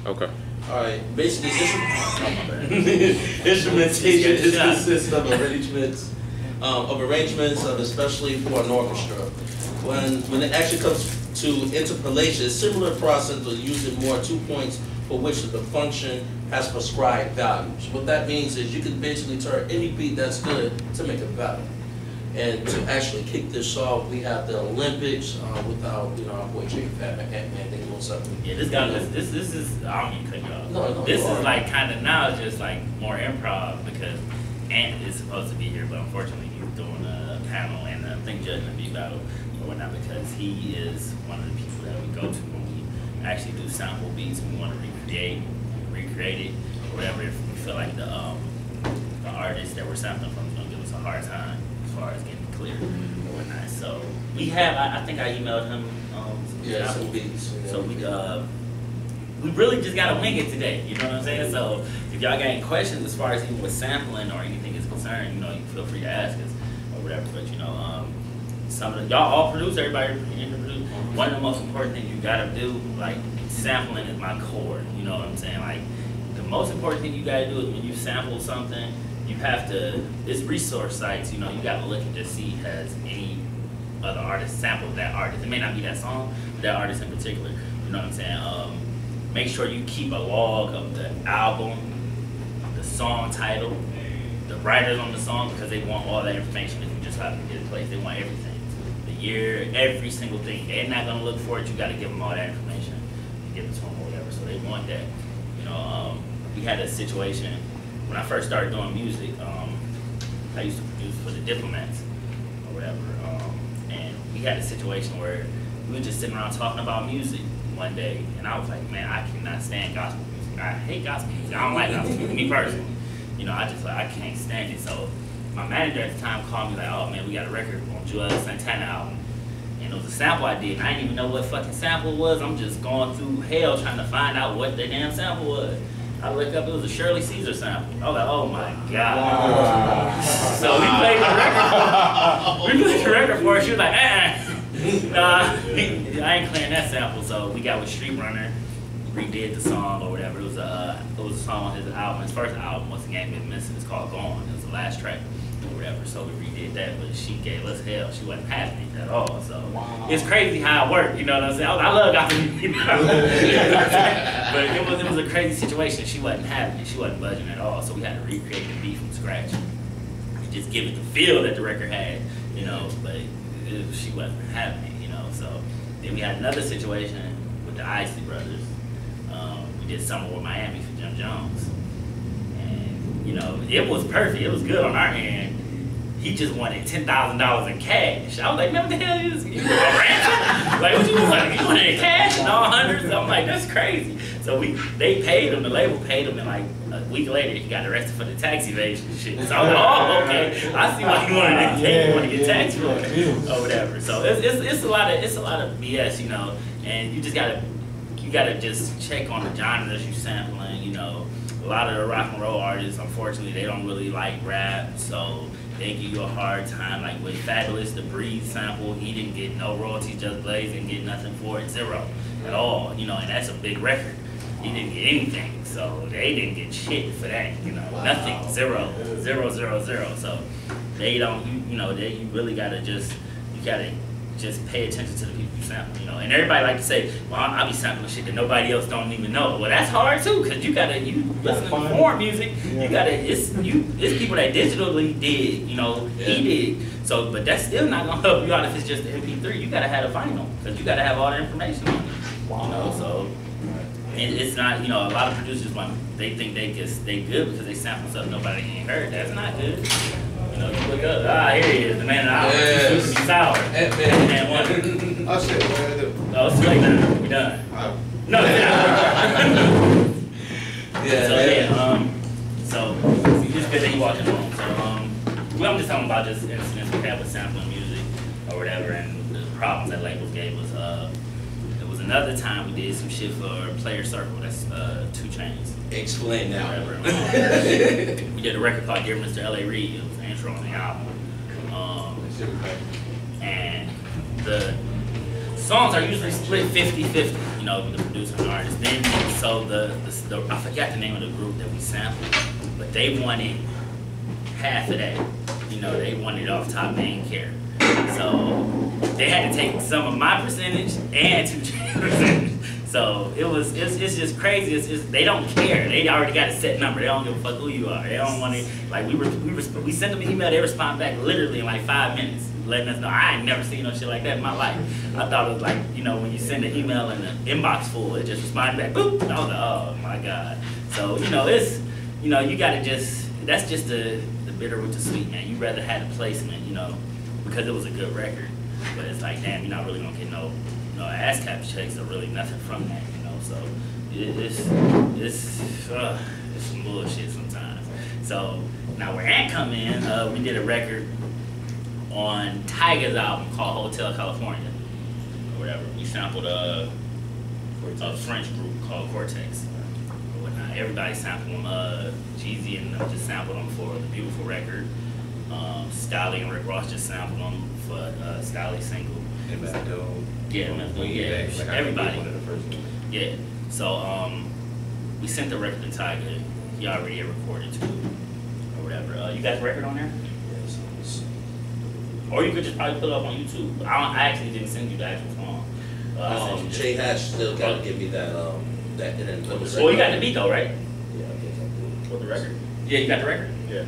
Okay. Alright, basically, instrumentation is consists of arrangements especially for an orchestra. When it actually comes to interpolation, it's similar process of using more 2 points for which the function has prescribed values. What that means is you can basically turn any beat that's good to make it better. And to actually kick this off, we have the Olympics without, our boy Jay Fat Antman, they doing something. Yeah, this guy, this is, I don't mean to cut you off. No, this is like kind of now it's just like more improv because Ant is supposed to be here, but unfortunately he's doing a panel and I think judging a beat battle or whatnot because he is one of the people that we go to when we actually do sample beats and we want to recreate it or whatever if we feel like the artist that we're sampling from is going to give us a hard time as far as getting clear or whatnot. So we have, I think I emailed him some beats. So we really just got to wing it today, you know what I'm saying? So if y'all got any questions as far as even with sampling or anything is concerned, you feel free to ask us or whatever, but some of y'all all produce, everybody produce. One of the most important things you gotta do, like sampling is my core, you know what I'm saying? Like the most important thing you gotta do is when you sample something, you have to, it's resource sites, you gotta look and just see has any other artist sampled that artist. It may not be that song, but that artist in particular, you know what I'm saying? Make sure you keep a log of the album, the song title, the writers on the song, because they want all that information if you just have to get it placed. They want everything. The year, every single thing. They're not going to look for it. You got to give them all that information. You give it to them or whatever. So they want that. We had a situation when I first started doing music. I used to produce for the Diplomats or whatever. And we had a situation where we were just sitting around talking about music one day. And I was like, man, I cannot stand gospel music. I hate gospel music. I don't like gospel music. Me personally. I can't stand it. So my manager at the time called me like, oh man, we got a record on Joel Santana album. And it was a sample I did, and I didn't even know what fucking sample it was. I'm just going through hell trying to find out what the damn sample was. I looked up, it was a Shirley Caesar sample. I was like, oh my God. Wow. So we played the record for her. She was like, nah, I ain't clearing that sample. So we got with Street Runner, redid the song or whatever. It was a song on his album, his first album, Once the Game Been Missing. It's called Gone. It was the last track or whatever. So we redid that, but she gave us hell. She wasn't happy at all. So it's crazy how it worked. You know what I'm saying? I love gospel music. But it was a crazy situation. She wasn't happy. She wasn't budging at all. So we had to recreate the beat from scratch. We just give it the feel that the record had, but she wasn't happy, So then we had another situation with the Isley Brothers. We did Summer with Miami for Jim Jones. And, it was perfect. It was good on our end. He just wanted $10,000 in cash. I was like, man, what the hell is this? You like, what you want? You wanted in cash and all hundreds? I'm like, that's crazy. So they paid him, the label paid him, and like a week later, he got arrested for the tax evasion shit. So I was like, oh, okay. I see why he wanted to get taxed for it or whatever. So it's a lot of BS, and you just gotta just check on the genres you sampling. A lot of the rock and roll artists, unfortunately, they don't really like rap, so they give you a hard time. Like with Fabulous, the Breeze sample, he didn't get no royalties, Just Blaze didn't get nothing for it, zero at all. And that's a big record. He didn't get anything, so they didn't get shit for that. Nothing, zero. So they don't, you really gotta just pay attention to the people you sample, And everybody like to say, well, I'll be sampling shit that nobody else don't even know. Well, that's hard too, because you listen to foreign music, it's people that digitally did, he did. So, but that's still not gonna help you out if it's just the MP3. You gotta have a vinyl, because you gotta have all the information on it. So, and it's not, a lot of producers, they think they good because they sample stuff nobody ain't heard. That's not good. You look up, here he is, the man of the hour. Yes. Sour. Antman Wonder. Oh shit, what do I do? Oh, it's too late now. We done. No, so it's good that you watching home. So, I'm just talking about just incidents we had with sampling music or whatever, and the problems that labels gave us. There was another time we did some shit for Player Circle. That's 2 Chainz. Explain now. We did a record called Dear Mr. L.A. Reid. It was the intro on the album. And songs are usually split 50-50, you know, with the producer and artist. Then, so the I forgot the name of the group that we sampled, but they wanted half of that. You know, they wanted off top, they didn't care. So they had to take some of my percentage and 2 Chainz's percentage. So it's just crazy. It's just, they don't care. They already got a set number. They don't give a fuck who you are. They don't want to, like, we sent them an email, they respond back literally in like 5 minutes, letting us know. I ain't never seen no shit like that in my life. I thought it was like, you know, when you send an email and the inbox full, it just responded back, boop. I was like, oh my God. So, you know, it's, you know, you gotta just, that's just the bitter with the sweet, man. You rather had a placement, you know, because it was a good record. But it's like, damn, you're not really gonna get no ASCAP checks or really nothing from that, you know. So it's some bullshit sometimes. So now where Ant come in, we did a record on Tyga's album called Hotel California or whatever. We sampled a French group called Cortex or whatnot. Everybody sampled them. Jeezy and them just sampled them for the Beautiful record. Scally and Rick Ross just sampled them for Scally's single. Yeah, everybody. Yeah. So we sent the record to Tyga. He already had recorded too, or whatever. You got the record on there? Yes. Or you could just probably put it up on YouTube. I actually didn't send you the actual song. Jay Hatch still got to give me that Well, you got the beat though, right? Yeah, I think I do. For the record? Yeah, you got the record? Yeah.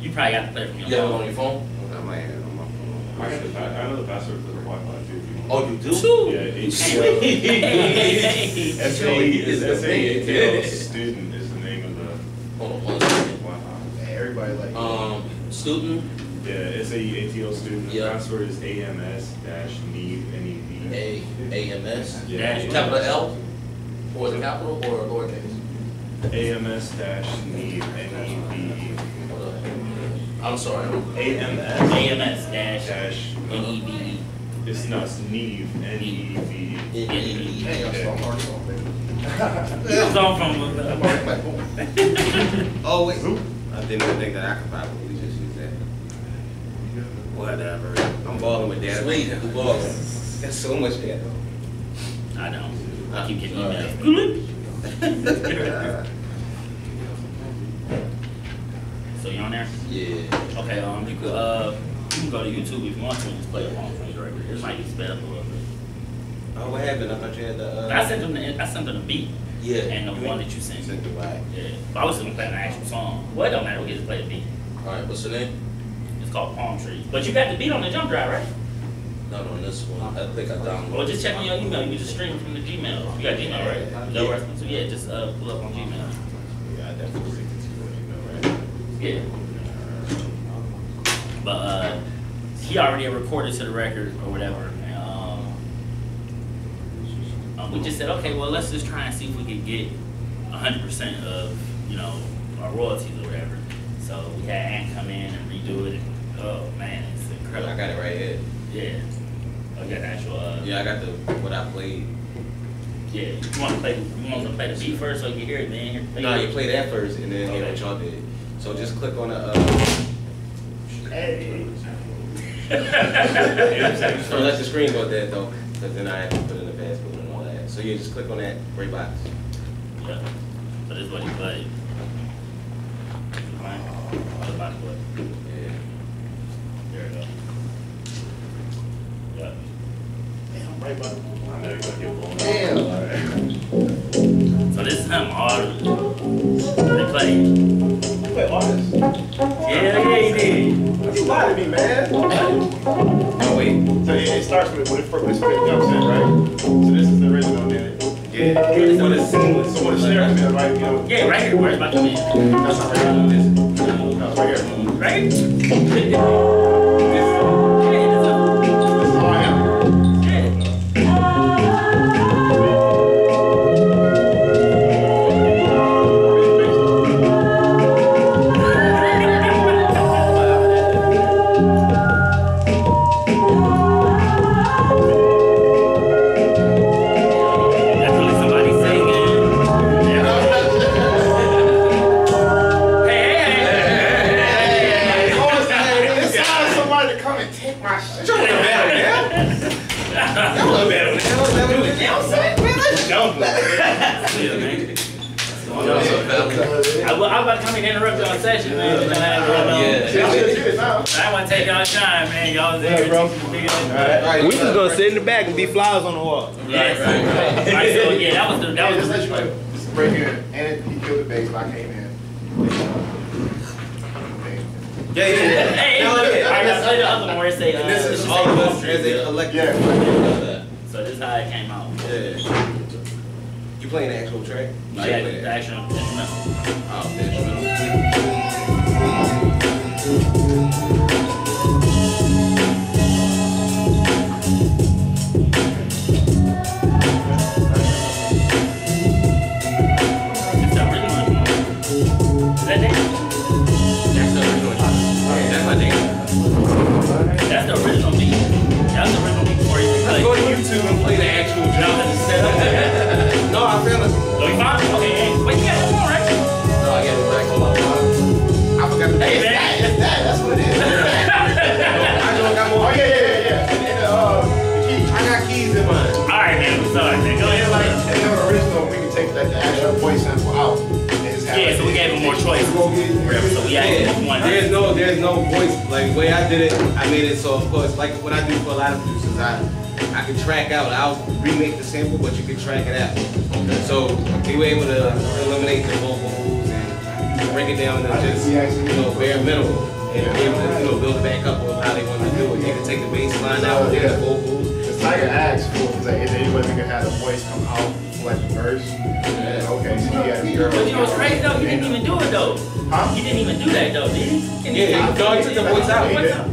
You probably got to play it from your phone. phone. On your phone? I might have it on my phone. I know the password for the Wi-Fi too. Oh, you do? Yeah, SAATL student is the name of the. Hold on 1 second. Wow. Everybody like student. Yeah, SAEATL student. Yeah. The password is AMS-NEV. AMS. Yeah. Capital L, or the capital, or lowercase. AMS-NEV. I'm sorry. AMS dash NEVE. It's NEVE. NEVE. Hey, I'm still hard on, baby. It's all from Oh, wait. I didn't even think that I could probably just use that. Whatever. I'm balling with data. Sweet, who balls? That's so much data. I know. I keep getting emails. So you on there? Yeah. Okay. You can go to YouTube if you want to and just play along from your record. It might be sped up a little bit. Oh, what happened? I thought you had the. I sent them the beat. Yeah. And the one that you sent. Sent the right. Yeah. But I was gonna play an actual song. Well, it don't matter. We get to play the beat. All right. What's the name? It's called Palm Tree. But you got the beat on the jump drive, right? Not on this one. I think I downloaded. Well, just check on your email. You can just stream from the Gmail. You got Gmail, right? Is that where it's- so yeah, just pull up on Gmail. Yeah, I definitely think it's good, right? Yeah. But he already had recorded to the record or whatever. And, we just said, okay, well, let's just try and see if we could get 100% of, you know, our royalties or whatever. So we had Ant come in and redo it. And, oh man, it's incredible. I got it right here. Yeah. I got the actual. Yeah, I got the what I played. Yeah. You want to play the beat first so you can hear it, then? No, you play that first and then Okay. what y'all did. So just click on the. Hey. Don't let the screen go dead though, because then I have to put in the passcode and all that. So yeah, just click on that gray box. Yeah. So this is what he played. About what? Yeah. There we go. Yeah. Damn, right by I know you're gonna get blown. Damn. So this is him, all they played. You play artists? Yeah, he did. You lied to me, man. Oh wait. So it starts with when it first jumps in, right? So this is the original, then it. Yeah. When it's seamless. So when the snare comes in, right? You know. Yeah, right here. Where's my command? That's not right here. No, it's right here. Right? This is all I have. That's really somebody singing. Hey, hey, hey, hey, hey, hey, hey. It's somebody to I was about to come in and interrupt y'all session, man. I want to take y'all time, man. Y'all there. Right. We just gonna sit in the back and be flowers on the wall. Yes. Right, so yeah, that was the This is right here, and he killed the bass, but I came in. Yeah. Hey, No, look, yeah. I got say the other one where it say, And this is say all of us country. as a collective. Yeah. So this is how it came out. Yeah. You playing the actual track? Yeah, the actual instrumental. Oh, the instrumental. It's the original one. Is that it? That's the original. That's my name. That's the original beat. That's the original beat before you Let's go to YouTube and play the actual drum. No, I feel it. Oh, you found it? Okay, hey. Wait, you got one more, right? No, I got it back on my phone. I forgot to Hey, man. That's what it is. I know I got more. Oh, yeah. And the key. I got keys in mine. Alright, man. I'm sorry, man. Go ahead. And the original, we can take like the actual voice sample out. Yeah, so we gave him more choices. So we added one. There's no voice. Like the way I did it, I made it so of course, like what I do for a lot of producers, I can track out. I'll remake the sample, but you can track it out. So they were able to eliminate the vocals and break it down to just bare minimum, and be able to build it back up on how they want to do it. They can take the bass line out, get the vocals. The Tiger asked for, is like, is there any way we could have the voice come out for like the verse? Okay, so you got the girl. But you know what's crazy though? He didn't even do it though. Huh? He didn't even do that though, did he? Yeah, he took the voice out. Yeah,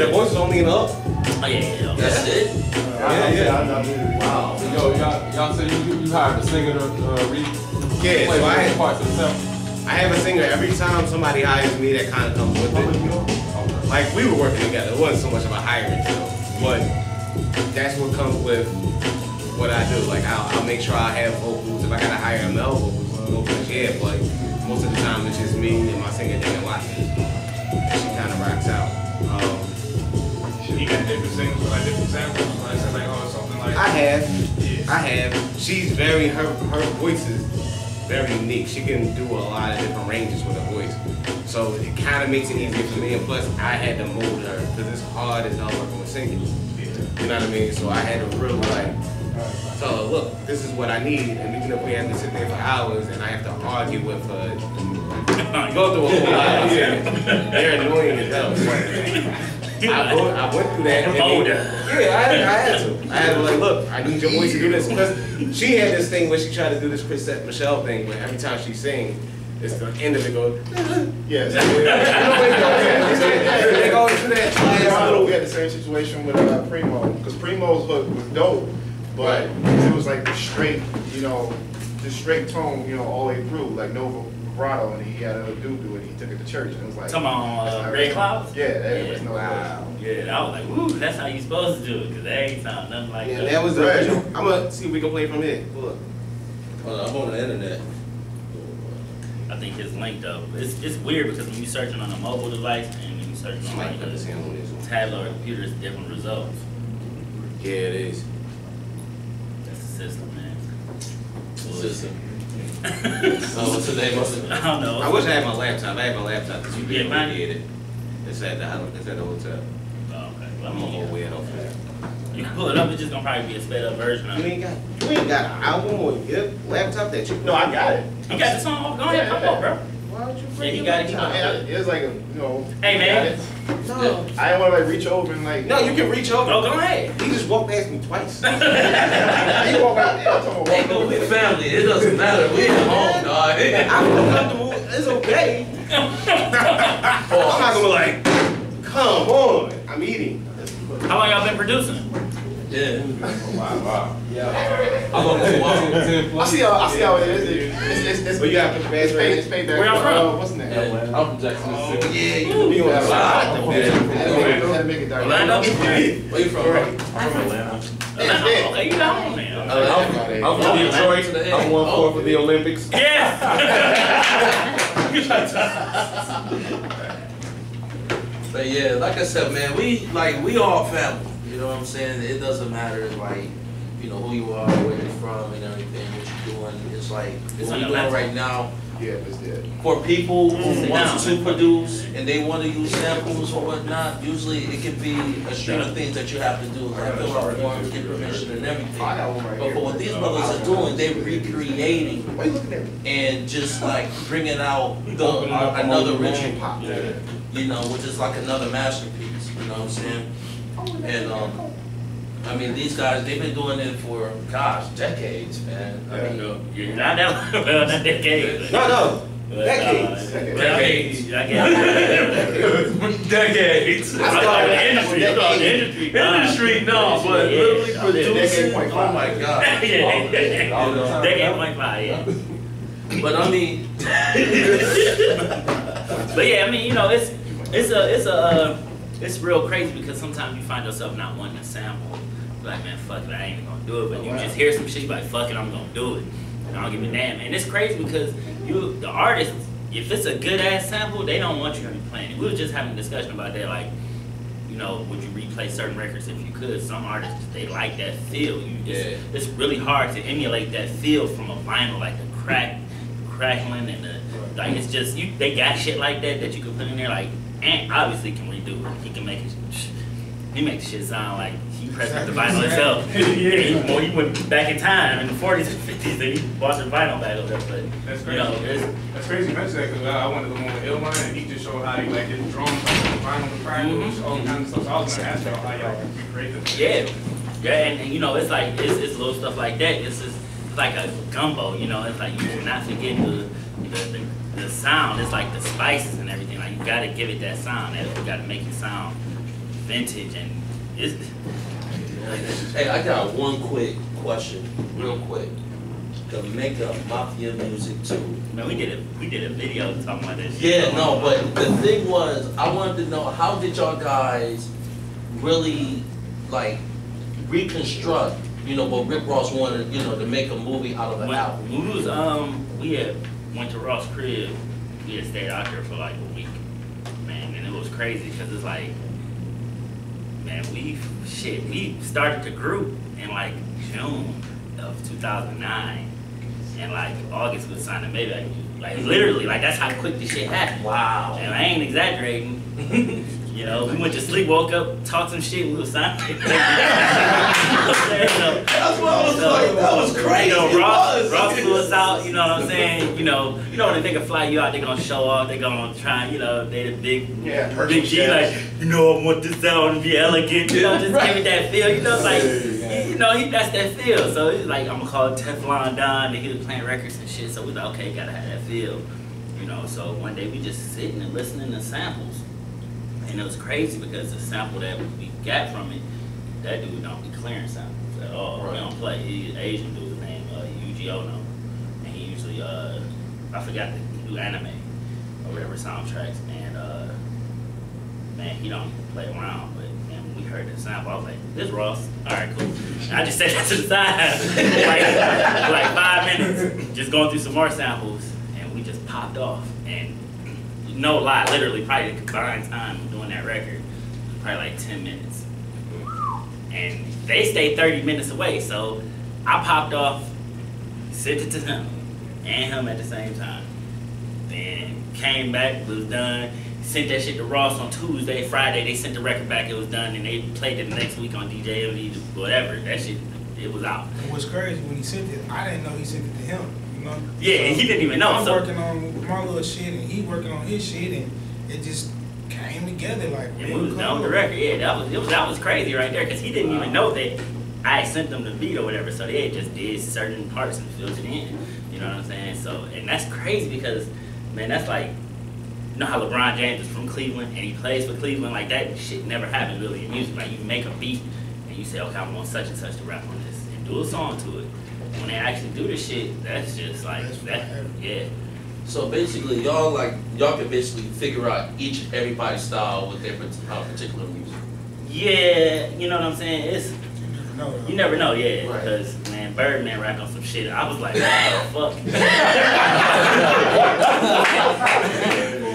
the voice is only in the up. Oh yeah. That's it. Wow. Yo, y'all said you hired a singer to read. Yeah, play so I had- parts of the sample. I have a singer every time somebody hires me that kind of comes with it. Like we were working together. It wasn't so much of a hiring deal, but that's what comes with what I do. Like I'll make sure I have vocals. If I gotta hire a male vocals, yeah. But most of the time it's just me and my singer Dan Watson. She kind of rocks out. You got different singers with like different samples, like something like. I have. She's very her voice is very unique. She can do a lot of different ranges with her voice. So it kind of makes it easier for me. And plus, I had to mold her because it's hard as hell working with singing. You know what I mean? So I had to really like tell her, look, this is what I need. And even if we have to sit there for hours and I have to argue with her, go through a whole lot of they're annoying as hell. I went through that. I had to like, look, I need your voice to do this. Because she had this thing where she tried to do this Chrisette Michelle thing where every time she sings, it's the end of it goes. Yes. They go into that. We had the same situation with Primo, because Primo's hook was dope, but it was like the straight, the straight tone, all the way through, like no vibrato, and he had a dude do it. He took it to church, and it was like. Come on, Red Clouds? Yeah, there was no. Wow. Yeah, I was like, woo, that's how you supposed to do it, because they ain't sound nothing like Yeah, that. that was the original. I'm gonna see if we can play from here. Look. I'm on the internet. I think his link though, it's weird because when you're searching on a mobile device and when you're searching on like a tablet or a computer, it's different results. Yeah, it is. That's the system, man. System. Oh, what's the name of it? I don't know. I wish I had my laptop. I had my laptop because you Yeah, can mine. get it. It's at the hotel. Oh, okay. Well, I'm on my way off there. you can pull it up. It's just gonna probably be a sped up version of You it. ain't got an album or a laptop that you. No, I got it. You got the song? Go ahead, come on, bro. Why would you Yeah, bring he your got it. He laptop? got it. It was like Hey, man. No. I didn't want to like reach over and like. No, you can reach over. Oh, go ahead. He just walked past me twice. He walk out there. I'm talking Hey, about but we family. It doesn't matter. We at home, dog. I feel comfortable. It's okay. I'm not gonna be like, come on. I'm eating. How long y'all been producing? Yeah. Wow. I'm on the wall. I see how it is. It's But you gotta put your bass right. It's paid back. Where y'all from? What's the name? Yeah, I'm from Jackson, Mississippi. Yeah, you can be on the side. Had to make it direct. Orlando? Where you from, bro? I'm from Atlanta. Okay, you got home, man. I'm from Detroit. I'm 1/4 of the Olympics. Yes! But yeah, like I said, man, we all family. You know what I'm saying? It doesn't matter, like, you know, who you are, where you're from, and everything, what you're doing. It's like what you're doing right now. Yeah, it's dead. For people who want to produce and they want to use samples or whatnot, usually it can be a string of things that you have to do, like fill out forms, get permission and everything. But for what these brothers are doing, they're recreating and just like bringing out another ritual, you know, which is like another masterpiece, you know what I'm saying? And I mean, these guys, they've been doing it for, gosh, decades, man. I mean, You're not that long, well, not decades. No. But, Decades. Decades. Decades. I started the industry. You know, the industry. Industry, no, but literally producing. oh my God. Decade 0.5, yeah. But I mean, But yeah, I mean, you know, it's real crazy because sometimes you find yourself not wanting to sample. Like, man, fuck it, I ain't even gonna do it. But you just hear some shit, like, fuck it, I'm gonna do it. And I don't give a damn. And it's crazy because the artist, if it's a good ass sample, they don't want you to be playing it. We were just having a discussion about that, like, you know, would you replay certain records if you could? Some artists, they like that feel. It's really hard to emulate that feel from a vinyl, like the crackling and the, like, it's just, they got shit like that you can put in there, like, Ant obviously can redo it. He can make it, he makes shit sound like he pressed the vinyl himself. He went back in time in the 40s and 50s, then he bought the vinyl back over there, but, That's crazy. you know, That's crazy you mention that because I went to the one with Illmind and he just showed how he like did drums on the vinyl and crackles, all kinds of stuff. So I was gonna ask y'all how y'all recreate this. yeah, and you know, it's like, it's little stuff like that. It's just like a gumbo, you know, it's like you cannot forget the sound. It's like the spices and everything. Like, you gotta give it that sound. You gotta make it sound vintage, and it's. hey, I got one quick question, real quick. The makeup mafia music too. Man, we did a video talking about that shit. Yeah, no, but the thing was, I wanted to know, how did y'all guys really like reconstruct, you know, what Rick Ross wanted, you know, to make a movie out of an album? We had went to Ross' crib. We had stayed out there for like a week, man, and it was crazy because it's like, man, we started the group in like June of 2009, and like August we signed a Maybach. Like literally, like that's how quick this shit happened. Wow. And I ain't exaggerating. You know, we went to sleep, woke up, talked some shit, we was signing. That's what I was like, that was crazy. You know, Ross flew us out, you know what I'm saying? You know when a nigga fly you out, they gonna show off, they gonna try, you know, they the big G, like, you know, I want this sound to be elegant, you know, just give it that feel, you know, like, you know, that's that feel. So it's like, I'm gonna call it Teflon Don, and he was playing records and shit, so we like, okay, gotta have that feel. You know, so one day we just sitting and listening to samples. And it was crazy because the sample that we got from it, that dude don't be clearing samples at all. Right. We don't play. He's an Asian dude named UGO, and he usually, I forgot to do anime or whatever soundtracks. And man, he don't play around. But man, when we heard the sample, I was like, "This Ross, all right, cool." And I just set that to the side for like 5 minutes, just going through some more samples, and we just popped off. And no lie, literally, probably the combined time of doing that record, probably like 10 minutes. And they stayed 30 minutes away, so I popped off, sent it to him, and him at the same time. Then came back, was done, sent that shit to Ross on Tuesday, Friday, they sent the record back, it was done, and they played it the next week on DJMV, whatever, that shit, it was out. It was crazy when he sent it, I didn't know he sent it to him. You know? Yeah, and he didn't even know. I'm working on my little shit, and he working on his shit, and it just came together like. And we was done with the record. Yeah, that was crazy right there, because he didn't even know that I sent them the beat or whatever. So they just did certain parts and filled it in. You know what I'm saying? So, and that's crazy because, man, that's like, you know how LeBron James is from Cleveland and he plays for Cleveland? Like, that shit never happens really in music. Like, you make a beat and you say, okay, I want such and such to rap on this, and do a song to it. When they actually do the shit, that's just like, yeah. So basically, y'all can basically figure out everybody's style with their particular music. Yeah, you know what I'm saying? It's, you never know, yeah. Right. Because, man, Birdman rapped on some shit. I was like, what the fuck?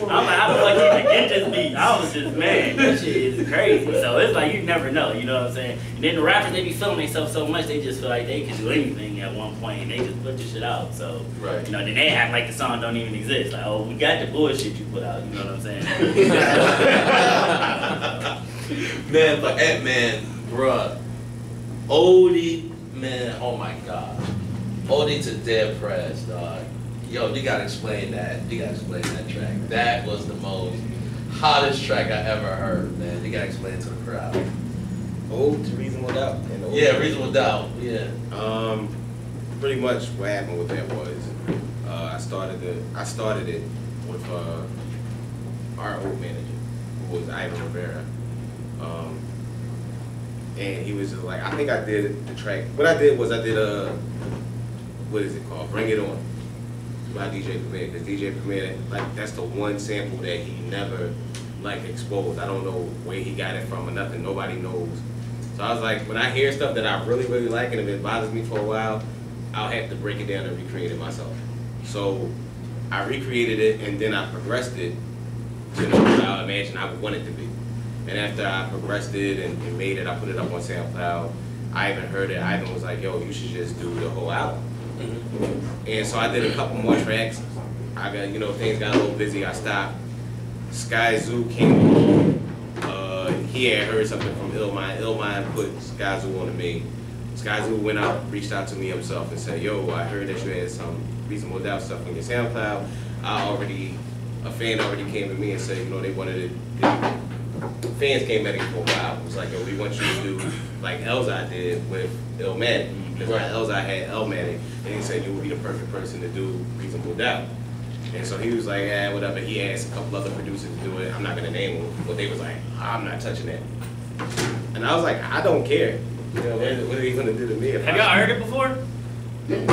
I'm like, how the fuck you even get this beat? I was just, man, that shit is crazy. crazy. So it's like you never know, you know what I'm saying? And then the rappers, they be feeling themselves so much, they just feel like they can do anything at one point, and they just put the shit out. So, Right. you know, then they act like the song don't even exist. Like, oh, we got the bullshit you put out, you know what I'm saying? Man, but Antman, bruh, oldie, man, oh my god, oldie to Dead Press, dog. Yo, you gotta explain that. You gotta explain that track. That was the most hottest track I ever heard, man. You gotta explain it to the crowd. Ode to Reasonable Doubt. Yeah, Reasonable Doubt. Yeah. Pretty much what happened with that was I started it with our old manager, who was Ivan Rivera. And he was just like, I think I did the track. What I did was I did what is it called? Bring It On by DJ Premier. Because DJ Premier, like, that's the one sample that he never like exposed. I don't know where he got it from or nothing. Nobody knows. So I was like, when I hear stuff that I really, really like and if it bothers me for a while, I'll have to break it down and recreate it myself. So I recreated it and then I progressed it to the way I imagine I would want it to be. And after I progressed it and made it, I put it up on SoundCloud. I even heard it. Ivan was like, yo, you should just do the whole album. And so I did a couple more tracks. I got, you know, things got a little busy. I stopped. Sky Zoo came along. He had heard something from Illmind. Illmind put Sky Zoo on to me. Sky Zoo went out, reached out to me himself and said, yo, I heard that you had some Reasonable Doubt stuff on your SoundCloud. A fan already came to me and said, you know, they wanted it. Fans came at it for a while. It was like, yo, we want you to do like Elzai did with Illmatic. Because Elzai had Illmatic, and he said you would be the perfect person to do Reasonable Doubt. And so he was like, yeah, whatever. He asked a couple other producers to do it. I'm not gonna name them, but they was like, I'm not touching that. And I was like, I don't care. You know, what are you gonna do to me? Have y'all heard it before? Okay,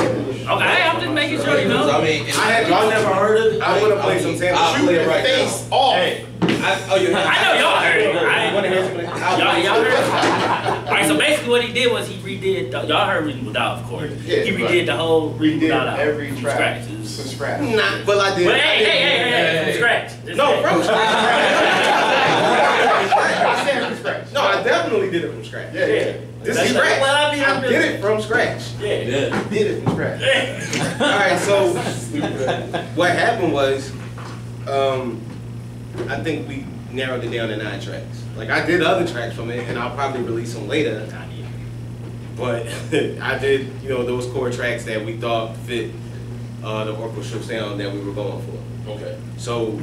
I'm just making sure you know. I mean, y'all never heard it? I want to play some samples. I'll play it right now. Off. Hey. I know y'all heard it. Y'all heard it. Alright, so basically what he did was he redid, y'all heard Reasonable Doubt, of course. Yeah, he redid the whole Reasonable Doubt album. Every track. From From scratch. Nah, but I did. But hey, from scratch. No, from scratch. I said from scratch. No, I definitely did it from scratch. Yeah. This is scratch. Well, I did it from scratch. Yeah. Did it from scratch. Alright, so what happened was, I think we narrowed it down to 9 tracks. Like, I did other tracks from it, and I'll probably release them later. But I did, you know, those core tracks that we thought fit the orchestral sound that we were going for. Okay. So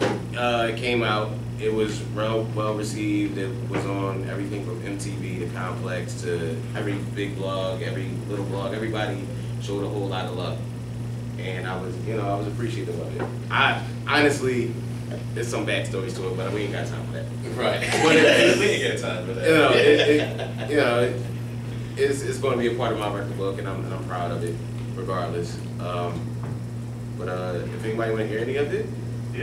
it came out. It was well received. It was on everything from MTV to Complex to every big blog, every little blog. Everybody showed a whole lot of love, and I was appreciative of it. I honestly, there's some backstories to it, but we ain't got time for that. Right. But we ain't got time for that. It's going to be a part of my record book, and I'm proud of it, regardless. But if anybody want to hear any of it. Nah, I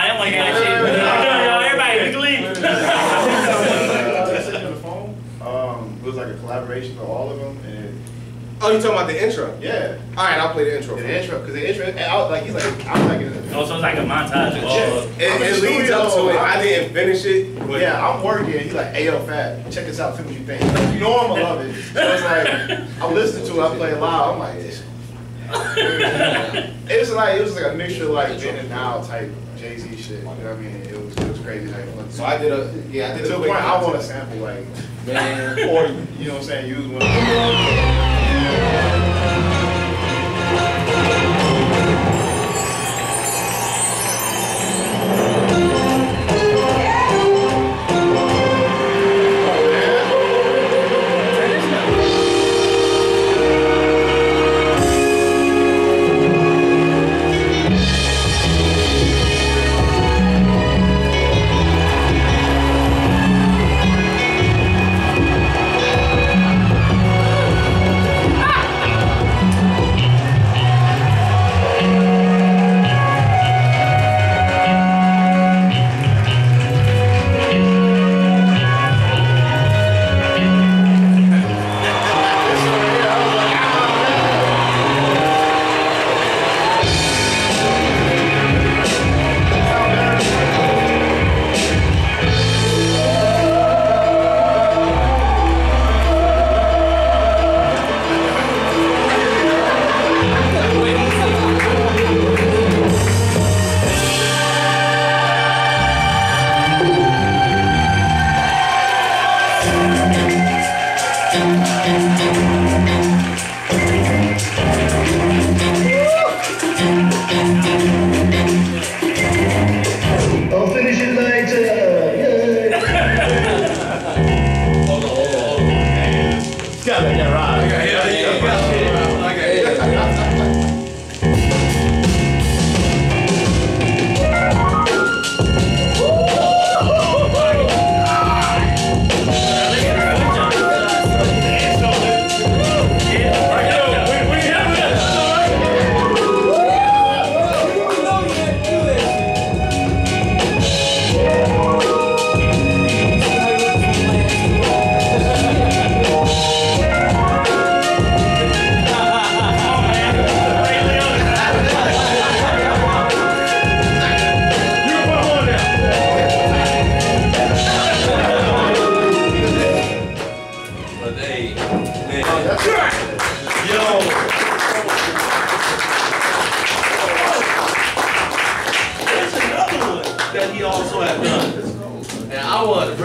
don't want to hear that shit. No, everybody, we can leave. Sitting on the phone. It was like a collaboration for all of them, and Oh, you talking about the intro? yeah. All right, I'll play the intro. The intro, because the intro, I was like, Oh, so it's like a montage of all. It leads up to it. I didn't finish it. But yeah, I'm working. He's like, hey, yo, Fat, check this out. Tell me what you think. You know I'm gonna love it. So it's like, I'm listening to it. I play it loud. I'm like, this. It was like a mixture of like then and now type Jay-Z shit. You know what I mean? It was crazy. Like, so I did a to the point I want to sample like, Man. or you know what I'm saying, use one.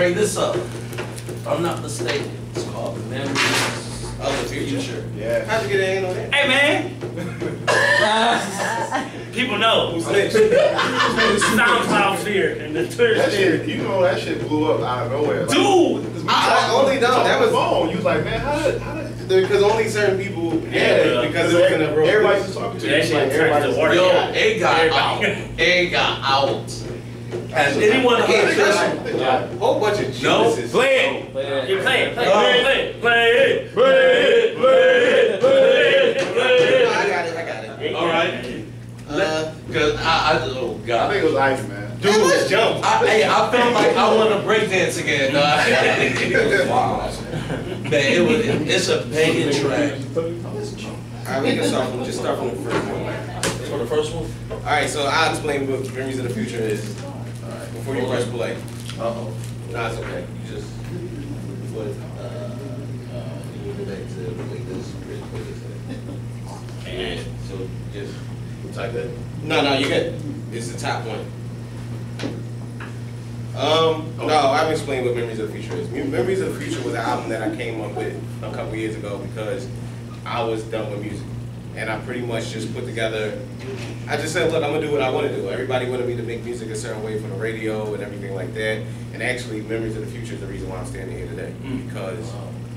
bring this up. If I'm not mistaken, it's called Memories of the Future. Yeah. How'd you get a hand on that? Hey man, people know. Who's next? SoundCloud sphere and the Twitter That sphere. shit, you know, that shit blew up out of nowhere. Like, Dude, I only know that was phone. You was like, man, how did? because only certain people had it because it was in a real. Everybody was talking to that you. shit Like, turned everybody to was water. Yo, Yeah. it got out. It got out. Has anyone heard this? A whole bunch of No. geniuses. Play it. You play it, play it, play it, play it, I got it. play it. All right. Cause I oh I god. think it was Ice, man. Dude, let's jump. I felt like I want to break dance again. Wow. Man, it's a banging track. Alright, we can start from the first one. For the first one? Alright, so I'll explain what Memories of the Future is. Alright, before you press play. Uh-oh. Nah, it's okay. You just What, you go back to like this. Man. So just type that. no, you're good. It's the top one. No, I'll explain what Memories of the Future is. Memories of the Future was an album that I came up with a couple years ago because I was done with music. And I pretty much just put together, I just said, look, I'm gonna do what I wanna do. Everybody wanted me to make music a certain way for the radio and everything like that. And actually, Memories of the Future is the reason why I'm standing here today. Because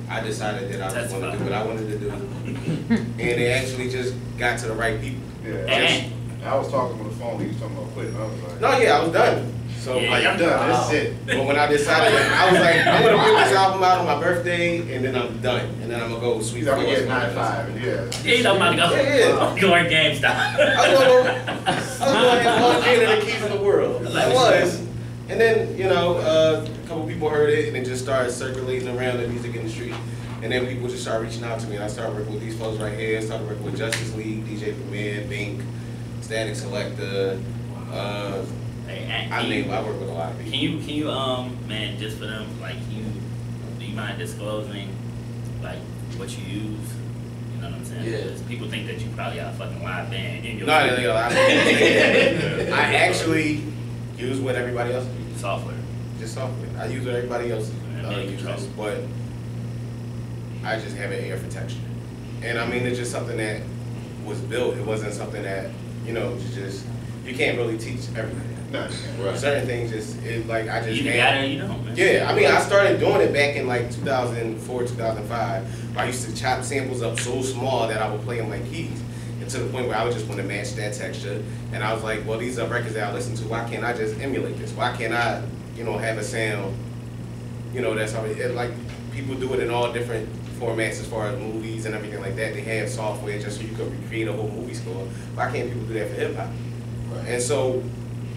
I decided that I was gonna do what I wanted to do. And it actually just got to the right people. Yeah. I was talking on the phone. He was talking about quitting. I was like, No, yeah, I was done. So Yeah. like, I'm done. This is it. But when I decided, I was like, I'm gonna put this album out on my birthday, and then I'm done, and then I'm gonna go sweep He's like, I'm floors. getting 9-5. And yeah. He's about to go. Yeah. I'm going GameStop. I was going to have all the keys in the world. I was. And then, you know, a couple people heard it, and it just started circulating around the music industry. And then people just started reaching out to me, and I started working with these folks right here. I started working with Justice League, DJ Premier, Bink, Static Selector. Hey, I mean, I work with a lot of people. Can you, man, just for them, like, do you mind disclosing, like, what you use? You know what I'm saying? Yeah. Because people think that you probably got a fucking live band in your No, I actually use what everybody else uses. software. Just software. I use what everybody else uses, but I just have an ear for texture. And I mean, it's just something that was built. It wasn't something that, you know, you can't really teach everything. No. Right. Certain things I just You got it or you don't, man. Yeah, I mean, I started doing it back in like 2004, 2005. I used to chop samples up so small that I would play them like keys. And to the point where I would just want to match that texture. And I was like, well, these are records that I listen to. Why can't I just emulate this? Why can't I, you know, have a sound, you know, that's already, like, people do it in all different formats as far as movies and everything like that. They have software just so you could recreate a whole movie score. Why can't people do that for hip hop? Right. And so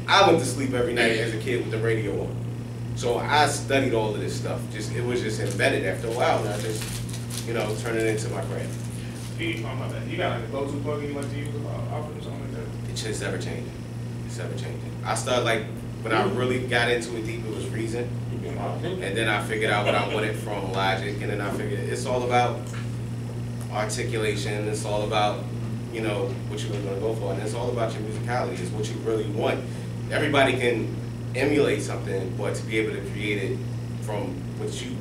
I went to sleep every night as a kid with the radio on. So I studied all of this stuff. It was just embedded after a while, and I just, you know, turned it into my craft. You got like a go-to plugin you like to use off or something like that? It's just ever changing. It's ever changing. I started like, when I really got into it deep, it was Reason. And then I figured out what I wanted from Logic, and then I figured it's all about articulation, it's all about, you know, what you're gonna go for, and it's all about your musicality, it's what you really want. Everybody can emulate something, but to be able to create it from what you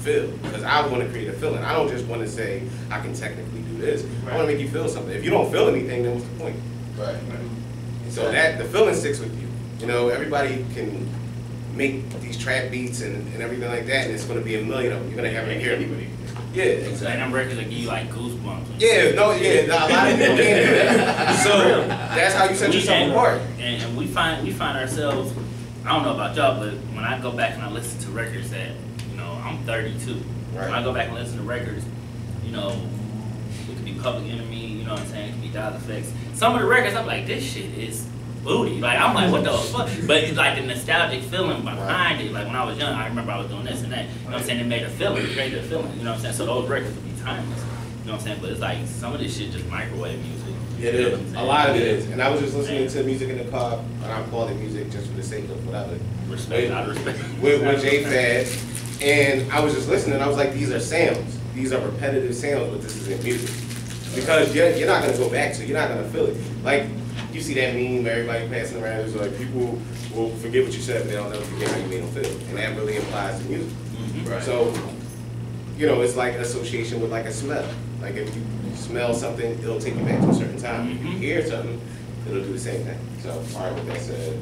feel, because I want to create a feeling. I don't just want to say, I can technically do this. I want to make you feel something. If you don't feel anything, then what's the point? Right. So that, the feeling sticks with you. You know, everybody can make these trap beats and everything like that, and it's going to be a million of them. You're going to have it here. Yeah, Like exactly. them records that give you like goosebumps. Yeah, no, yeah, a lot of people can't do that. So that's how you set yourself apart. And we find ourselves, I don't know about y'all, but when I go back and I listen to records that, you know, I'm 32. Right. When I go back and listen to records, you know, it could be Public Enemy, you know what I'm saying, it could be Dial Effects. Some of the records, I'm like, this shit is booty. Like, I'm like, what the fuck? But it's like the nostalgic feeling behind it. Like, when I was young, I remember I was doing this and that. You know what I'm saying? It made a feeling, it created a feeling. You know what I'm saying? So those records would be timeless. You know what I'm saying? But it's like, some of this shit just microwave music. It You know what I'm is. A saying? lot of it is. And I was just listening to music in the car, and I'm calling music just for the sake of whatever. Respect, I respect. With J-Fad, and I was just listening, I was like, these are sounds. These are repetitive sounds, but this isn't music. Because you're not going to go back to it. You're not going to feel it. Like, you see that meme, everybody passing around, it's like people will forget what you said, but they'll never forget how you made them feel. And that really applies to music. Right. So, you know, it's like association with like a smell. Like if you smell something, it'll take you back to a certain time. If you hear something, it'll do the same thing. So, all right, with that said,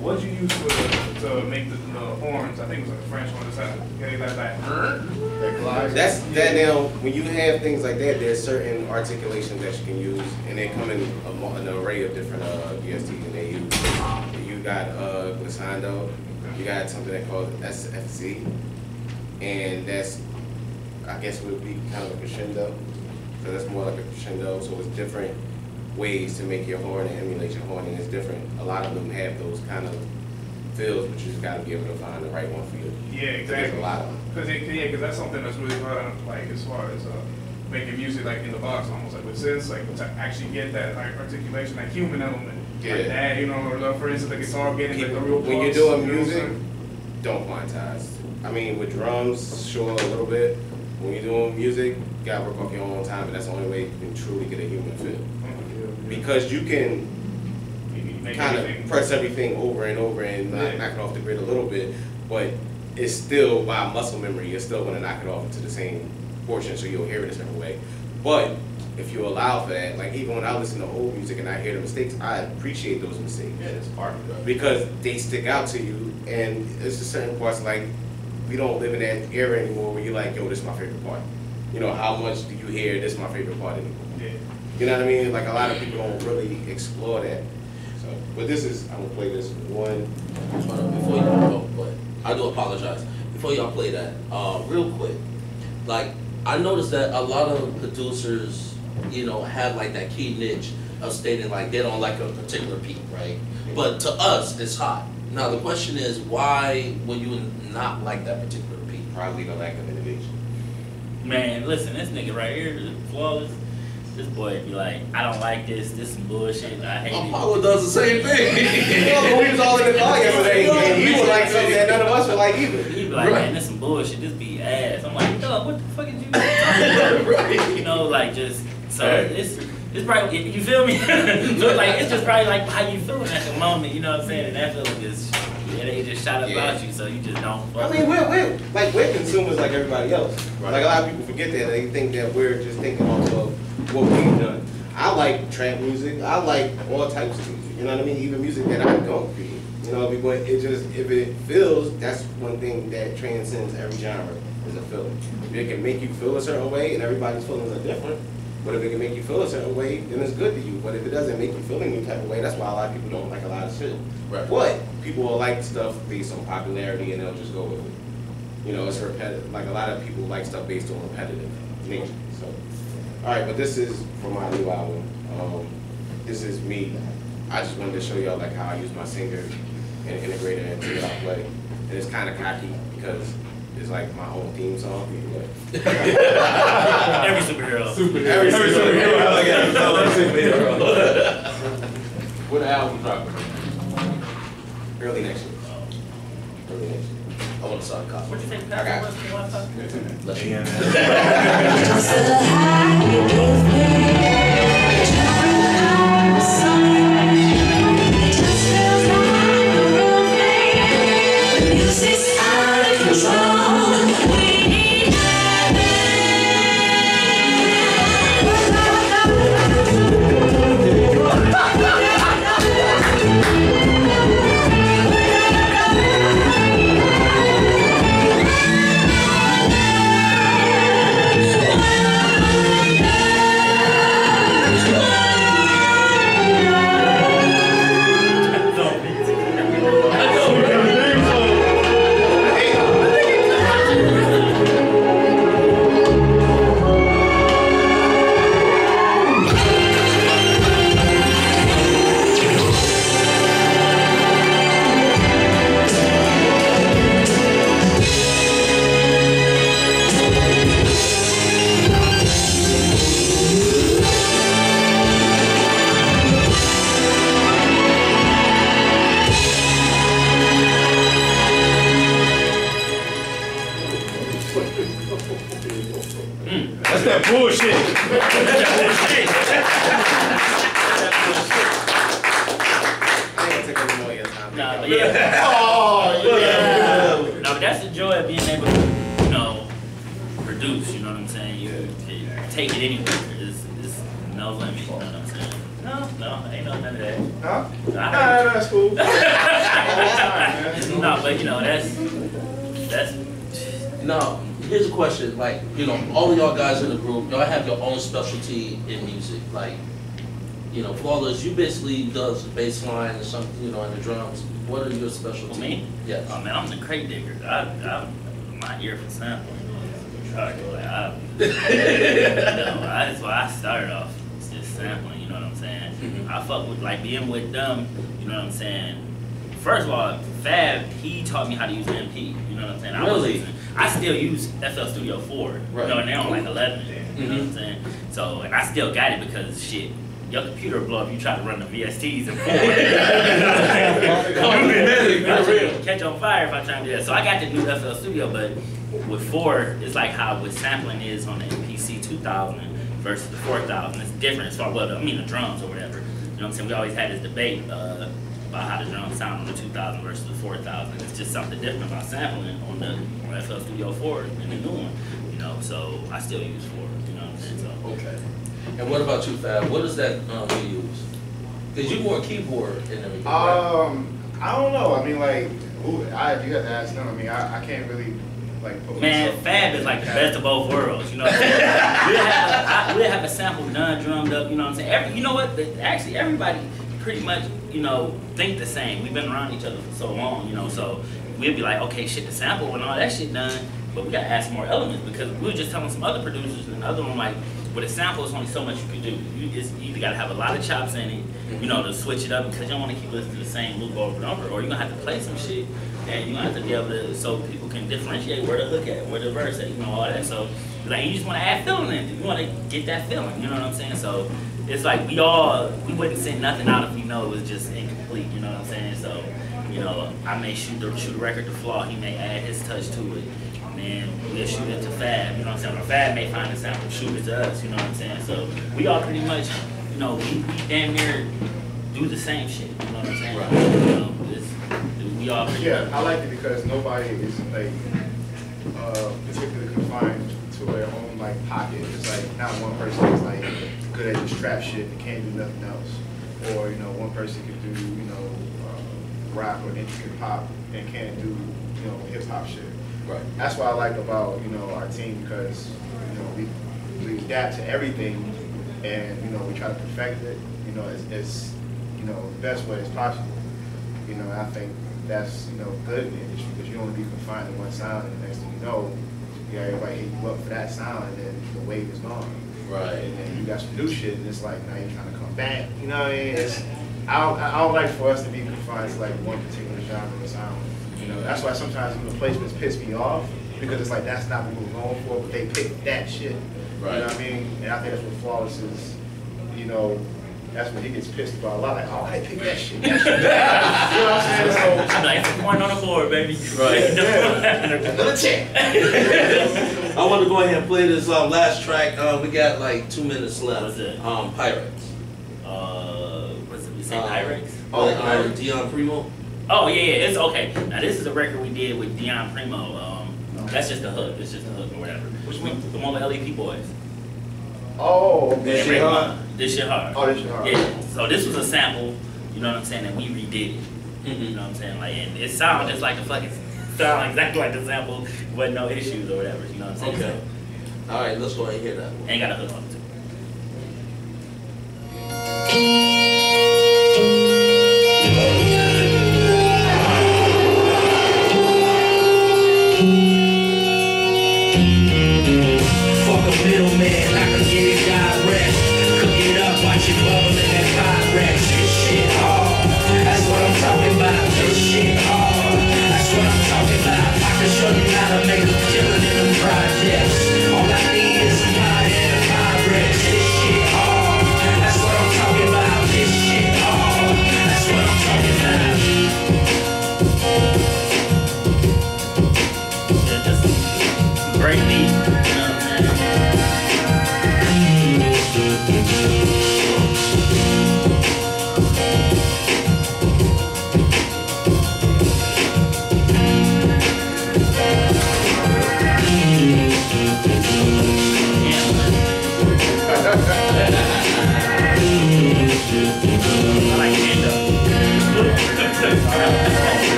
What'd you use to make the horns? I think it was like a French one. That's that now. When you have things like that, there's certain articulations that you can use, and they come in an array of different VSTs, and they use. You got glissando. You got something that called SFC, and that's, I guess, would be kind of a crescendo. So that's more like a crescendo. So it's different ways to make your horn and emulate your horn, and it's different. A lot of them have those kind of feels, but you just got to be able to find the right one for you. Yeah, exactly. There's a lot of them. Because that's something that's really hard, like as far as making music like in the box, almost like with synths, like to actually get that like articulation, like human element, like that, you know, or for instance, the guitar getting like the real. When you're doing music, don't quantize. I mean, with drums, sure, a little bit. When you're doing music, you gotta work off your own time, and that's the only way you can truly get a human feel. Because you can kind of press everything over and over and knock it off the grid a little bit, but it's still, by muscle memory, you're still gonna knock it off into the same portion, so you'll hear it a certain way. But if you allow for that, like even when I listen to old music and I hear the mistakes, I appreciate those mistakes. Yeah, it's part of it. Because they stick out to you, and it's a certain parts, like, we don't live in that era anymore where you're like, yo, this is my favorite part. You know, how much do you hear, this is my favorite part anymore? Yeah. You know what I mean? Like, a lot of people don't really explore that. So, but this is, I'm gonna play this one. Before you go, but I do apologize. Before y'all play that, real quick, like I noticed that a lot of producers, you know, have like that key niche of stating like they don't like a particular beat, right? But to us, it's hot. Now the question is, why would you not like that particular beat? Probably the lack of innovation. Man, listen, this nigga right here, Flawless, this boy be like, I don't like this some bullshit, I hate it. Apollo does the same thing. We was all in the car yesterday, and he would like something that none of us would like either. He be like, man, this some bullshit, this be ass. I'm like, dog, what the fuck did you talking about? You know, like just, so it's probably, you feel me? So like, it's just probably like how you feeling at the moment, you know what I'm saying? And that feeling just, they just shot about you, so you just don't fuck. I mean, we're consumers like everybody else. Right. Like a lot of people forget that. They think that we're just thinking off of what we've done. I like trap music. I like all types of music. You know what I mean? Even music that I don't create. You know, but it just, if it feels, that's one thing that transcends every genre is a feeling. If it can make you feel a certain way, and everybody's feelings are different, but if it can make you feel a certain way, then it's good to you. But if it doesn't make you feel any type of way, that's why a lot of people don't like a lot of shit. Right. But people will like stuff based on popularity, and they'll just go with it. You know, it's repetitive. Like a lot of people like stuff based on repetitive nature. So, all right, but this is for my new album. This is me. I just wanted to show y'all like how I use my singer and integrate it into what I play. And it's kind of cocky because it's like my own theme song. Every superhero. Every superhero. What album dropping? Early next year. Early next year. I want a song copy. What'd you say, I got That's that bullshit. I ain't gonna take any more of your time. Nah, but yeah. Oh, yeah. No, but that's the joy of being able to, you know, produce, you know what I'm saying? You can take it anywhere. It's no limit, you know what I'm saying? No, ain't none of that. Huh? Nah, That's cool. no, but you know, that's Now, here's a question, like, you know, all of y'all guys in the group, y'all have your own specialty in music. Like, you know, Flawless, you basically does the bass line and something, you know, and the drums. What are your specialties? for me. Yes. Oh man, I'm the crate digger. I'm my ear for sampling. That's why I started off just sampling. You know what I'm saying? Mm-hmm. I fuck with like being with them. You know what I'm saying? First of all, Fab, he taught me how to use MP. You know what I'm saying? Really? I still use FL Studio 4. Right. You know, and they're on like 11. You know what I'm saying? So, and I still got it because shit. Your computer will blow up if you try to run the VSTs and catch on fire if I try to do that. So I got the new FL Studio, but with 4, it's like how with sampling is on the MPC 2000 versus the 4000. It's different as far as the drums or whatever. You know what I'm saying? We always had this debate about how the drums sound on the 2000 versus the 4000. It's just something different about sampling on the FL Studio 4 and the new one. You know, so I still use 4. You know what I'm saying? So. Okay. And what about you, Fab? What is that you use? Because you more keyboard and everything, right? I don't know. I mean, like, you have to ask them. I mean, I can't really, like, put Man, myself Fab is like the best of both worlds, you know what I'm saying? We'll have a sample done, drummed up, you know what I'm saying? You know what? Actually, everybody pretty much, you know, think the same. We've been around each other for so long, you know, so we'll be like, okay, shit, the sample and all that shit done. but we gotta add some more elements because we were just telling some other producers and another one like, with a sample, it's only so much you can do. You either gotta have a lot of chops in it, you know, to switch it up because you don't want to keep listening to the same loop over and over, or you're gonna have to play some shit and you're gonna have to be able to, so people can differentiate where the hook at, where the verse at, you know, all that. So, like, you just want to add feeling in it. You want to get that feeling, you know what I'm saying? So, it's like we wouldn't send nothing out if we know it was just incomplete, you know what I'm saying? So, you know, I may shoot the record to Flaw, he may add his touch to it. And we'll shoot it to Fab, you know what I'm saying? Or Fab may find a sample, shoot it to us, you know what I'm saying? So we all pretty much, you know, we damn near do the same shit, you know what I'm saying? Right. You know, we all pretty much. I like it because nobody is like particularly confined to their own like pocket. It's like not one person is like good at just trap shit and can't do nothing else. Or, you know, one person can do, you know, rap or intricate pop and can't do, you know, hip hop shit. Right. That's what I like about, you know, our team because, you know, we adapt to everything and, you know, we try to perfect it, you know, as you know, the best way as possible. You know, I think that's, you know, good in the industry because you don't want to be confined to one sound and the next thing you know, you got everybody hit you up for that sound and then the wave is gone. Right. And then you got some new shit and it's like, now you're trying to come back. You know what I mean? I don't like for us to be confined to like one particular genre or sound. You know, that's why sometimes when the placements piss me off because it's like that's not what we're going for, but they pick that shit. Right. You know what I mean? And I think that's what Flawless is, you know, that's what he gets pissed about a lot. Like, oh, I picked that shit. That shit. You know what I'm saying? So, I'm like, it's a point on the board, baby. Right. another check. I want to go ahead and play this last track. We got like 2 minutes left. What's it? Pirates. What's it? We say Pyrex? Dion Primo. Oh yeah, it's okay. Now this is a record we did with Dion Primo. That's just the hook. It's just the hook or whatever. Which one? The one with LEP Boys. Oh, okay. This shit hard. This shit hard. Oh, this shit hard. Yeah. So this was a sample. You know what I'm saying? And we redid it. You know what I'm saying? Like, and it sounded just like the fucking sound exactly like the sample. With no issues or whatever. You know what I'm saying? Okay. So, all right, let's go ahead and hear that. And got a hook on it too. Middleman, I can get it direct. Cook it up, watch it bubble in that Pyrex. This shit hard, that's what I'm talking about. This shit hard, that's what I'm talking about. I can show you how to make a killing in the projects. All I need is some high and a Pyrex. This shit hard, that's what I'm talking about. This shit hard, that's what I'm talking about. Yeah, just great beat.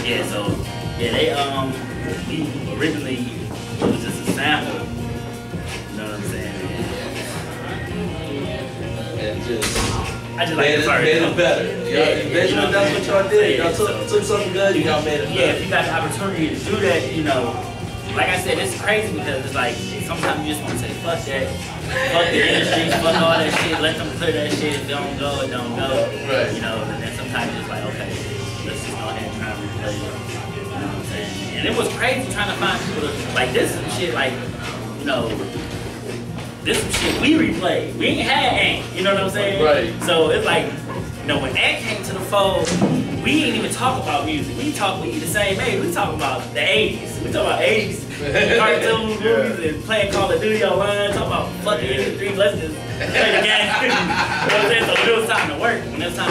Yeah, so yeah, they we originally it was just a sample. You know what I'm saying? And just I just like made it better. Basically, that's what y'all did. Y'all took something good, y'all made it better. Yeah, if you got the opportunity to do that, you know, like I said, it's crazy because it's like sometimes you just want to say fuck that, fuck the industry, fuck all that shit, let them clear that shit. If it don't go, it don't go. Right. You know, and then sometimes it's like, okay, let's just go ahead and try and replay it. You know what I'm saying? And it was crazy trying to find people to, like, this some shit, like, you know, this some shit we replayed. We ain't had Ant, you know what I'm saying? Right. So it's like, you know, when Ant came to the fold, we ain't even talk about music. We eat the same age. We talk about the 80s. We talk about 80s cartoon movies and playing Call of Duty online. Talk about fucking industry. Let's just play the game. You know what I'm saying? So when it was time to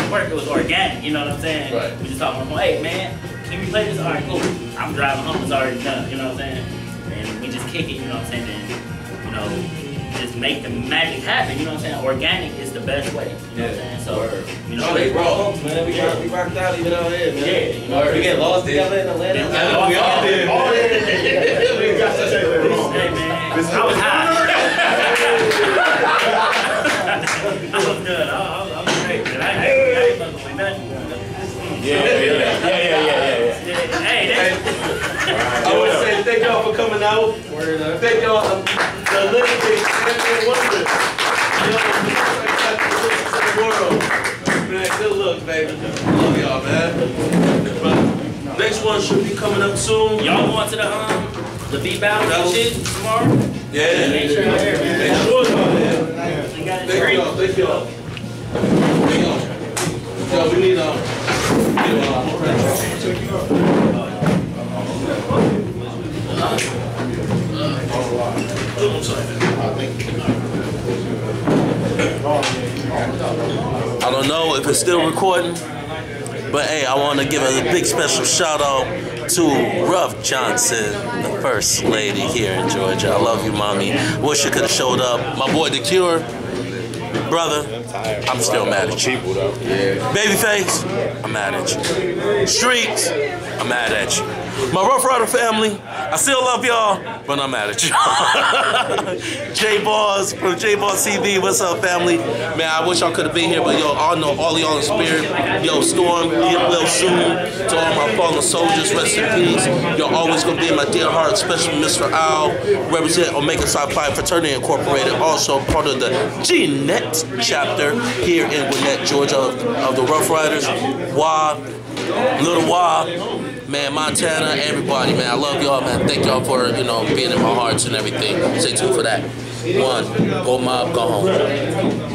work, it was organic. You know what I'm saying? Right. We just talking about, hey man, can we play this? All right, cool. I'm driving home. It's already done. You know what I'm saying? And we just kick it. You know what I'm saying? And you know, just make the magic happen. You know what I'm saying? Organic is the best way. You know what I'm saying? So you know, they raw, man. We rocked out even out here, man. Yeah, you know, we get lost together in Atlanta. We all did. We got to say that wrong. Hey man, I was high. I was good. I was great. Man. I ain't fucking with nothing. Yeah. I want to say thank y'all for coming out. Thank y'all, the Olympics and Altman Wonder. The world. Man, good look, baby. Love y'all, man. But next one should be coming up soon. Y'all going to the beat battle and shit tomorrow? Yeah. Make sure you're there, man. Make sure y'all, man. You got Thank y'all. Thank y'all. Yo, we need I don't know if it's still recording, but hey, I want to give a big special shout out to Ruff Johnson, the first lady here in Georgia. I love you, mommy. Wish you could have showed up. My boy, The Cure. Brother, I'm still mad at you. Babyface, I'm mad at you. Streets, I'm mad at you. My Rough Rider family, I still love y'all, but I'm mad at you. J-Balls from J-Balls TV, what's up, family? Man, I wish y'all could have been here, but yo, I know all of y'all in spirit. Yo, Storm, get well soon. To all my fallen soldiers, rest in peace. Y'all always gonna be in my dear heart, especially Mr. Al, represent Omega Psi Phi Fraternity Incorporated, also part of the G-Net chapter here in Gwinnett, Georgia, of the Rough Riders. Wah, Little Wah. Man, Montana, everybody, man, I love y'all, man. Thank y'all for, you know, being in my hearts and everything. Stay tuned for that. One, go mob, go home.